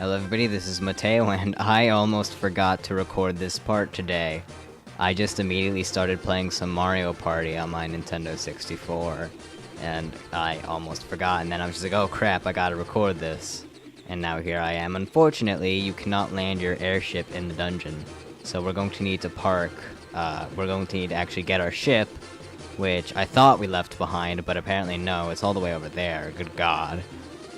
Hello everybody, this is Mateo, and I almost forgot to record this part today. I just immediately started playing some Mario Party on my Nintendo 64, and I almost forgot, and then I was just like, oh crap, I gotta record this. And now here I am. Unfortunately, you cannot land your airship in the dungeon, so we're going to need to park, we're going to need to actually get our ship, which I thought we left behind, but apparently no, it's all the way over there, good god.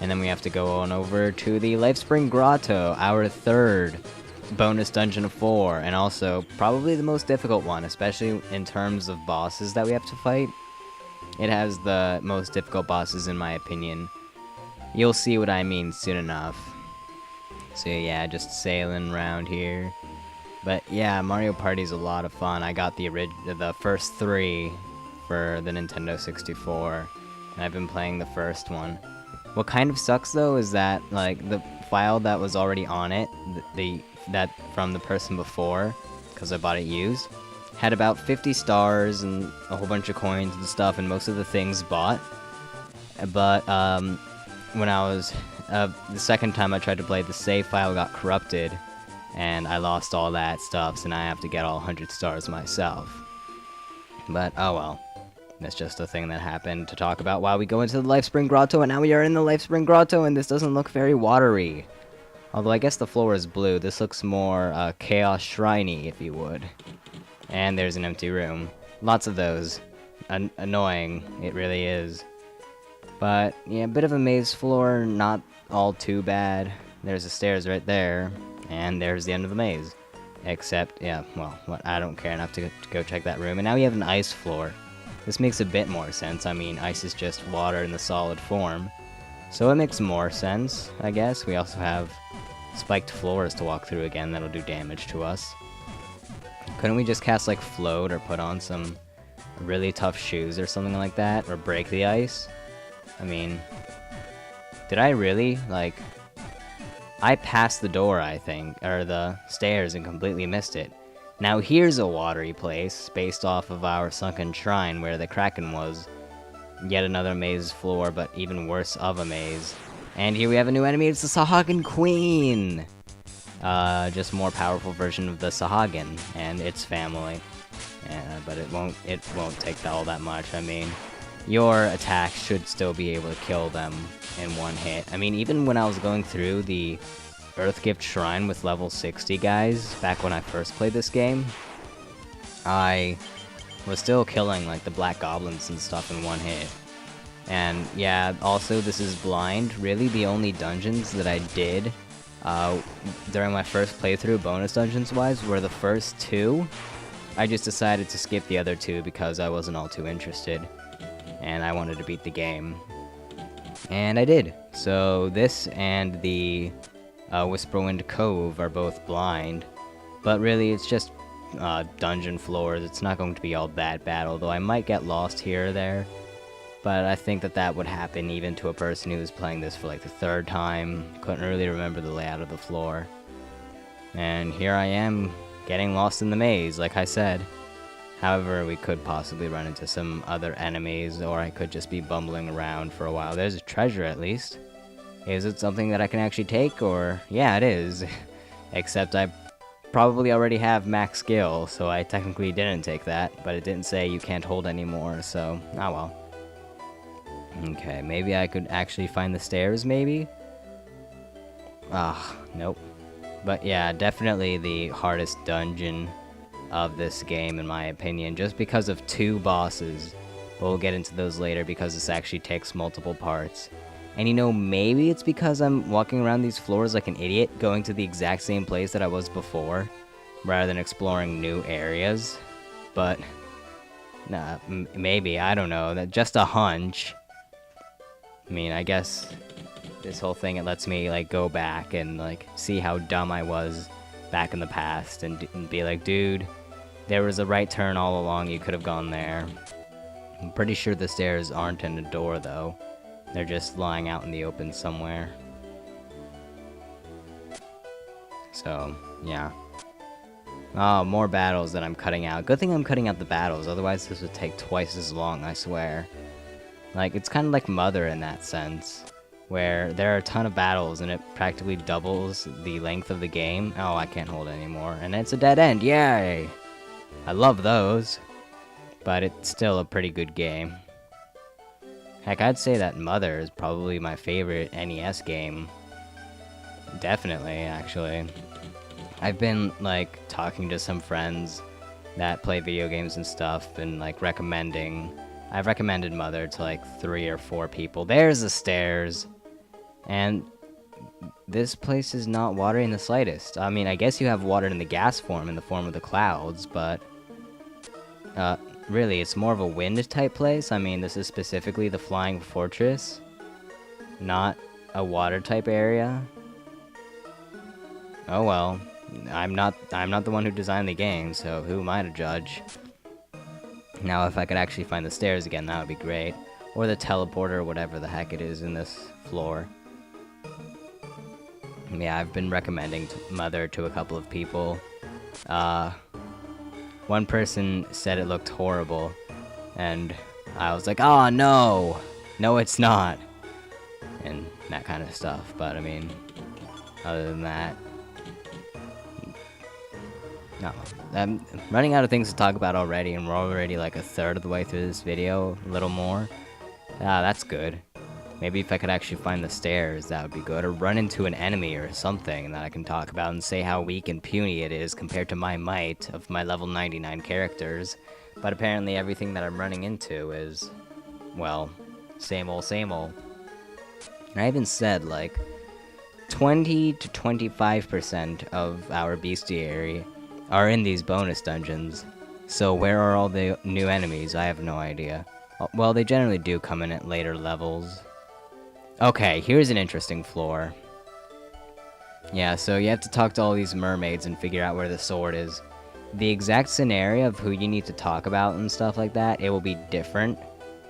And then we have to go on over to the Lifespring Grotto, our third bonus dungeon of 4, and also probably the most difficult one, especially in terms of bosses that we have to fight. It has the most difficult bosses in my opinion. You'll see what I mean soon enough. So yeah, just sailing around here. But yeah, Mario Party's a lot of fun. I got the first 3 for the Nintendo 64, and I've been playing the first one. What kind of sucks though is that like the file that was already on it, that from the person before, because I bought it used, had about 50 stars and a whole bunch of coins and stuff, and most of the things bought. But when I was the second time I tried to play, the save file got corrupted, and I lost all that stuff, so now I have to get all 100 stars myself. But oh well. That's just a thing that happened to talk about while we go into the Lifespring Grotto, and now we are in the Lifespring Grotto, and this doesn't look very watery. Although I guess the floor is blue, this looks more Chaos Shrine-y, if you would. And there's an empty room. Lots of those. Annoying, it really is. But, yeah, a bit of a maze floor, not all too bad. There's the stairs right there, and there's the end of the maze. Except, yeah, well, I don't care enough to go check that room. And now we have an ice floor. This makes a bit more sense. I mean, ice is just water in the solid form. So it makes more sense, I guess. We also have spiked floors to walk through again that'll do damage to us. Couldn't we just cast, like, float or put on some really tough shoes or something like that? Or break the ice? I mean, did I really? Like, I passed the door, I think, or the stairs and completely missed it. Now here's a watery place, based off of our sunken shrine where the Kraken was. Yet another maze floor, but even worse of a maze. And here we have a new enemy, it's the Sahagin Queen! Just a more powerful version of the Sahagin and its family. But it won't take all that much. I mean, your attack should still be able to kill them in one hit. I mean, even when I was going through the Earthgift Shrine with level 60 guys, back when I first played this game, I was still killing like the black goblins and stuff in one hit. And yeah, also this is blind. Really the only dungeons that I did during my first playthrough, bonus dungeons wise, were the first 2. I just decided to skip the other 2 because I wasn't all too interested and I wanted to beat the game. And I did. So this and the Whisperwind Cove are both blind, but really it's just dungeon floors. It's not going to be all that bad, although I might get lost here or there, but I think that would happen even to a person who was playing this for like the 3rd time, couldn't really remember the layout of the floor. And here I am, getting lost in the maze, like I said. However, we could possibly run into some other enemies, or I could just be bumbling around for a while. There's a treasure at least. Is it something that I can actually take, or... Yeah, it is. Except I probably already have max skill, so I technically didn't take that, but it didn't say you can't hold anymore, so... Oh well. Okay, maybe I could actually find the stairs, maybe? Ah, nope. But yeah, definitely the hardest dungeon of this game, in my opinion, just because of 2 bosses. But we'll get into those later, because this actually takes multiple parts. And you know, maybe it's because I'm walking around these floors like an idiot, going to the exact same place that I was before, rather than exploring new areas. But, nah, maybe, I don't know, that's just a hunch. I mean, I guess this whole thing, it lets me, like, go back and, like, see how dumb I was back in the past, and be like, dude, there was a right turn all along, you could have gone there. I'm pretty sure the stairs aren't in a door, though. They're just lying out in the open somewhere. So, yeah. Oh, more battles that I'm cutting out. Good thing I'm cutting out the battles, otherwise this would take twice as long, I swear. Like, it's kind of like Mother in that sense, where there are a ton of battles and it practically doubles the length of the game. Oh, I can't hold it anymore. And it's a dead end. Yay! I love those. But it's still a pretty good game. Heck, I'd say that Mother is probably my favorite NES game. Definitely, actually. I've been, like, talking to some friends that play video games and stuff and, like, I've recommended Mother to, like, 3 or 4 people. There's the stairs! And this place is not watery in the slightest. I mean, I guess you have water in the gas form, in the form of the clouds, but... really, it's more of a wind-type place. I mean, this is specifically the Flying Fortress, not a water-type area. Oh well. I'm not the one who designed the game, so who am I to judge? Now, if I could actually find the stairs again, that would be great. Or the teleporter, whatever the heck it is in this floor. Yeah, I've been recommending Mother to a couple of people. One person said it looked horrible, and I was like, oh no! No, it's not! And that kind of stuff, but I mean, other than that... No, I'm running out of things to talk about already, and we're already like a third of the way through this video, a little more. Ah, that's good. Maybe if I could actually find the stairs, that would be good, or run into an enemy or something that I can talk about and say how weak and puny it is compared to my might of my level 99 characters. But apparently everything that I'm running into is, well, same old, same old. And I even said, like, 20 to 25% of our Bestiary are in these bonus dungeons. So where are all the new enemies? I have no idea. Well, they generally do come in at later levels. Okay, here's an interesting floor. Yeah, so you have to talk to all these mermaids and figure out where the sword is. The exact scenario of who you need to talk about and stuff like that, it will be different.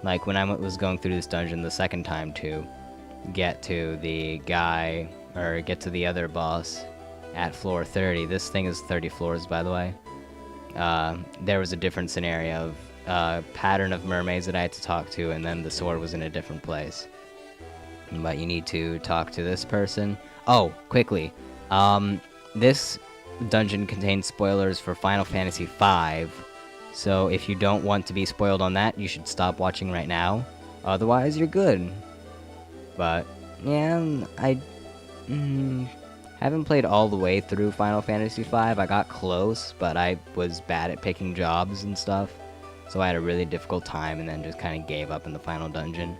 Like when I was going through this dungeon the second time to get to the guy, or get to the other boss at floor 30. This thing is 30 floors, by the way. There was a different scenario of pattern of mermaids that I had to talk to, and then the sword was in a different place. But you need to talk to this person. Oh, quickly. This dungeon contains spoilers for Final Fantasy V, so if you don't want to be spoiled on that, you should stop watching right now. Otherwise, you're good. But, yeah, I haven't played all the way through Final Fantasy V. I got close, but I was bad at picking jobs and stuff. So I had a really difficult time and then just kind of gave up in the final dungeon.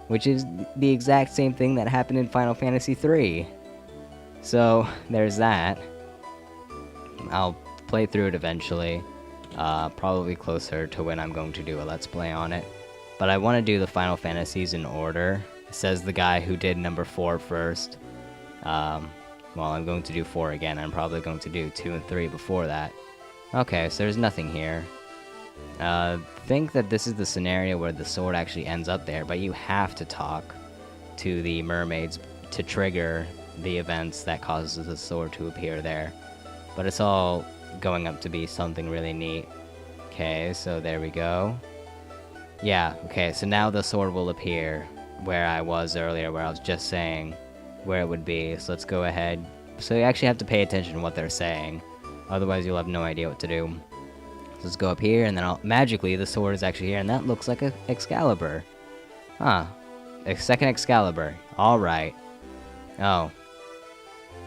Which is the exact same thing that happened in Final Fantasy III. So, there's that. I'll play through it eventually. Probably closer to when I'm going to do a Let's Play on it. But I want to do the Final Fantasies in order. Says the guy who did number 4 first. Well, I'm going to do 4 again. I'm probably going to do 2 and 3 before that. Okay, so there's nothing here. Think that this is the scenario where the sword actually ends up there, but you have to talk to the mermaids to trigger the events that causes the sword to appear there. But it's all going up to be something really neat. Okay, so there we go. Yeah, okay, so now the sword will appear where I was earlier, where I was just saying where it would be. So let's go ahead. So you actually have to pay attention to what they're saying. Otherwise you'll have no idea what to do. So let's go up here, and then magically the sword is actually here, and that looks like a Excalibur. Huh. A second Excalibur. Alright. Oh.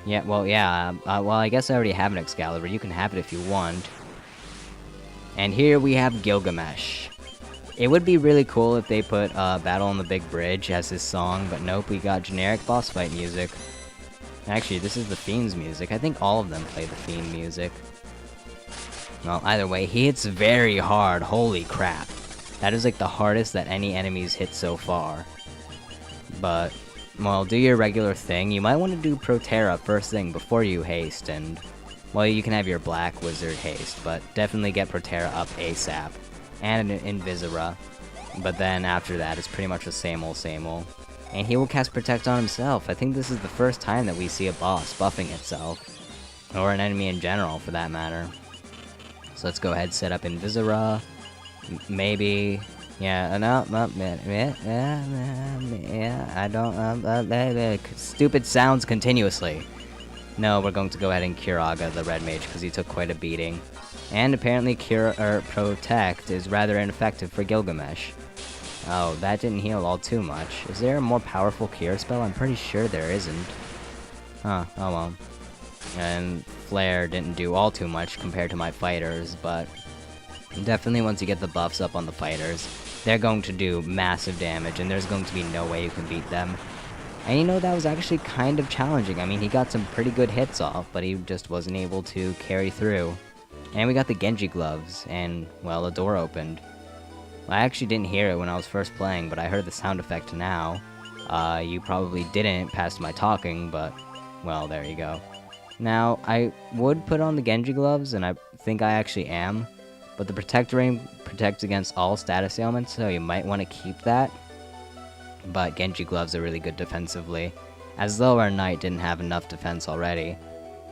Yeah, well, yeah. Well, I guess I already have an Excalibur. You can have it if you want. And here we have Gilgamesh. It would be really cool if they put Battle on the Big Bridge as his song, but nope, we got generic boss fight music. Actually, this is the Fiend's music. I think all of them play the Fiend music. Well, either way, he hits very hard. Holy crap. That is like the hardest that any enemy's hit so far. But, well, do your regular thing. You might want to do Proterra first thing before you haste, and, well, you can have your Black Wizard haste, but definitely get Proterra up ASAP. And an Invisira. But then after that, it's pretty much the same old, same old. And he will cast Protect on himself. I think this is the first time that we see a boss buffing itself. Or an enemy in general, for that matter. So let's go ahead, set up Invisira. Maybe Yeah, no, yeah, I don't, stupid sounds continuously. No, we're going to go ahead and cure Aga, the red mage, because he took quite a beating. And apparently cure, or protect is rather ineffective for Gilgamesh. Oh, that didn't heal all too much. Is there a more powerful cure spell? I'm pretty sure there isn't. Huh, oh well. And Flare didn't do all too much compared to my fighters, but definitely once you get the buffs up on the fighters, they're going to do massive damage, and there's going to be no way you can beat them. And you know, that was actually kind of challenging. I mean, he got some pretty good hits off, but he just wasn't able to carry through. And we got the Genji gloves, and, well, a door opened. I actually didn't hear it when I was first playing, but I heard the sound effect now. You probably didn't past my talking, but, well, there you go. Now, I would put on the Genji gloves, and I think I actually am, but the Protect Ring protects against all status ailments, so you might want to keep that. But Genji gloves are really good defensively, as though our knight didn't have enough defense already.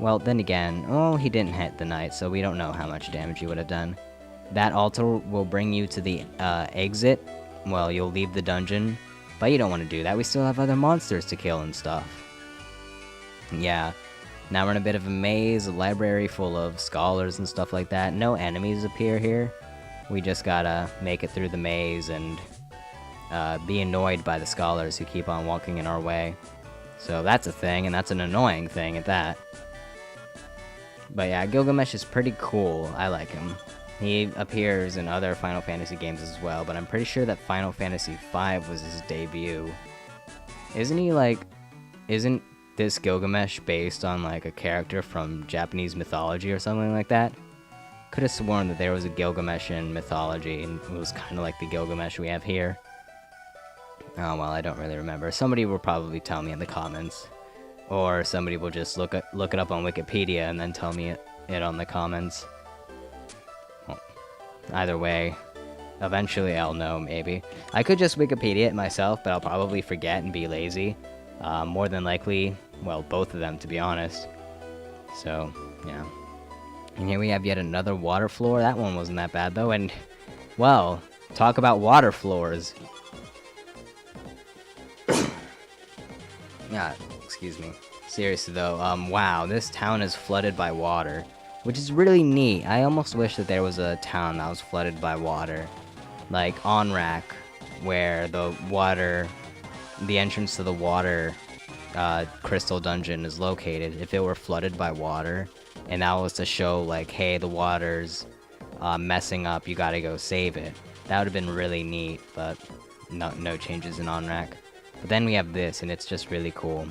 Well, then again, oh, he didn't hit the knight, so we don't know how much damage he would have done. That altar will bring you to the exit. Well, you'll leave the dungeon, but you don't want to do that. We still have other monsters to kill and stuff. Yeah, now we're in a bit of a maze, a library full of scholars and stuff like that. No enemies appear here. We just gotta make it through the maze and be annoyed by the scholars who keep on walking in our way. So that's a thing, and that's an annoying thing at that. But yeah, Gilgamesh is pretty cool. I like him. He appears in other Final Fantasy games as well, but I'm pretty sure that Final Fantasy V was his debut. Isn't this Gilgamesh based on, like, a character from Japanese mythology or something like that? Could have sworn that there was a Gilgamesh in mythology, and it was kind of like the Gilgamesh we have here. Oh, well, I don't really remember. Somebody will probably tell me in the comments. Or somebody will just look it up on Wikipedia and then tell me it on the comments. Well, either way, eventually I'll know, maybe. I could just Wikipedia it myself, but I'll probably forget and be lazy. More than likely, well, both of them, to be honest. So, yeah. And here we have yet another water floor. That one wasn't that bad, though, and, well, talk about water floors. Yeah, excuse me. Seriously, though, wow, this town is flooded by water, which is really neat. I almost wish that there was a town that was flooded by water. Like, Onrak, where the water... the entrance to the water crystal dungeon is located. If it were flooded by water, and that was to show, like, hey, the water's messing up, you gotta go save it. That would have been really neat, but no changes in Onrak. But then we have this, and it's just really cool.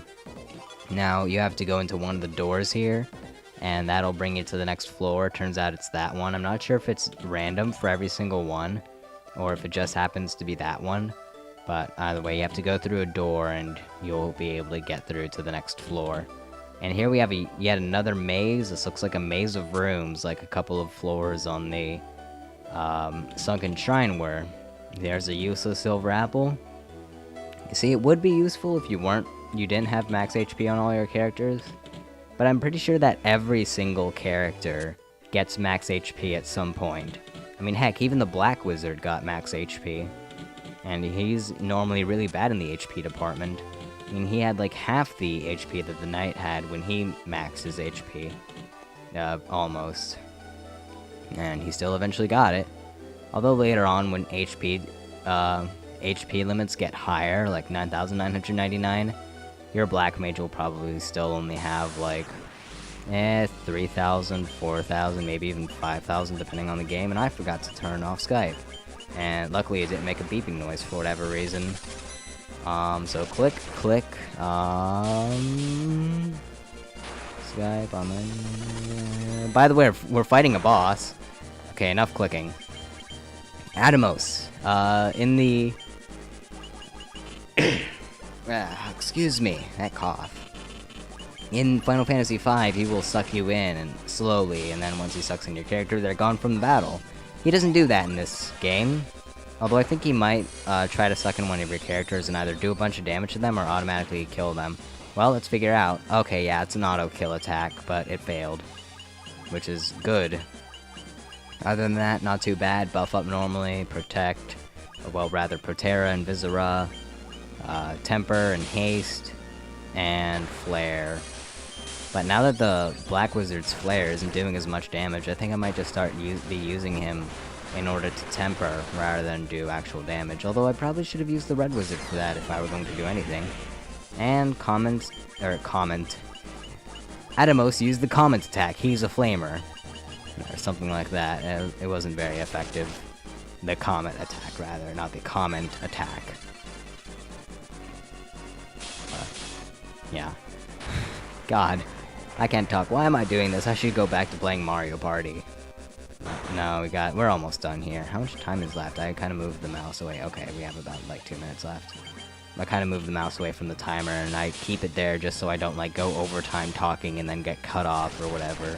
Now, you have to go into one of the doors here, and that'll bring you to the next floor. Turns out it's that one. I'm not sure if it's random for every single one, or if it just happens to be that one. But either way, you have to go through a door, and you'll be able to get through to the next floor. And here we have yet another maze. This looks like a maze of rooms, like a couple of floors on the Sunken Shrine were. There's a useless silver apple. You see, it would be useful if you didn't have max HP on all your characters, but I'm pretty sure that every single character gets max HP at some point. I mean, heck, even the Black Wizard got max HP, and he's normally really bad in the HP department. I mean, he had like half the HP that the Knight had when he maxed his HP, almost, and he still eventually got it. Although later on, when HP limits get higher, like 9,999, your Black Mage will probably still only have, like, 3,000, 4,000, maybe even 5,000, depending on the game, and I forgot to turn off Skype. And luckily it didn't make a beeping noise for whatever reason. So click, Skype, by the way, we're fighting a boss. Okay, enough clicking. Atomos, in the... excuse me, that cough. In Final Fantasy V, he will suck you in and slowly, and then once he sucks in your character, they're gone from the battle. He doesn't do that in this game, although I think he might try to suck in one of your characters and either do a bunch of damage to them or automatically kill them. Well, let's figure out. Okay, yeah, it's an auto-kill attack, but it failed, which is good. Other than that, not too bad. Buff up normally, protect, well, rather Protera and Viscera, Temper and Haste, and Flare. But now that the Black Wizard's Flare isn't doing as much damage, I think I might just start be using him in order to temper rather than do actual damage. Although I probably should have used the Red Wizard for that if I were going to do anything. And comment. Atomos used the comment attack. He's a flamer. Or something like that. It wasn't very effective. The comet attack, rather, not the comment attack. Yeah. God. I can't talk. Why am I doing this? I should go back to playing Mario Party. No, we're almost done here. How much time is left? I kind of moved the mouse away. Okay, we have about, like, 2 minutes left. I kind of moved the mouse away from the timer, and I keep it there just so I don't, like, go overtime talking and then get cut off or whatever.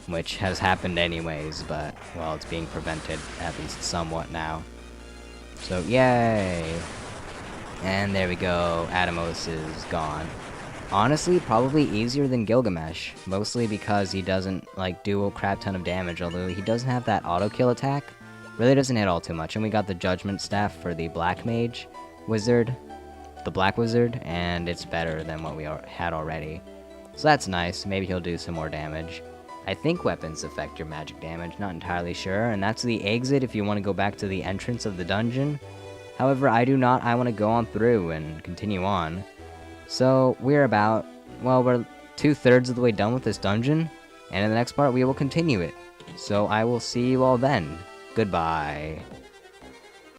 Which has happened anyways, but, well, it's being prevented, at least somewhat now. So, yay! And there we go. Atomos is gone. Honestly, probably easier than Gilgamesh, mostly because he doesn't, like, do a crap ton of damage, although he doesn't have that auto-kill attack. Really doesn't hit all too much, and we got the Judgment Staff for the Black Mage Wizard, the Black Wizard, and it's better than what we had already. So that's nice, maybe he'll do some more damage. I think weapons affect your magic damage, not entirely sure, and that's the exit if you want to go back to the entrance of the dungeon. However, I do not, I want to go on through and continue on. So, we're about, well, we're 2/3 of the way done with this dungeon, and in the next part we will continue it. So I will see you all then. Goodbye.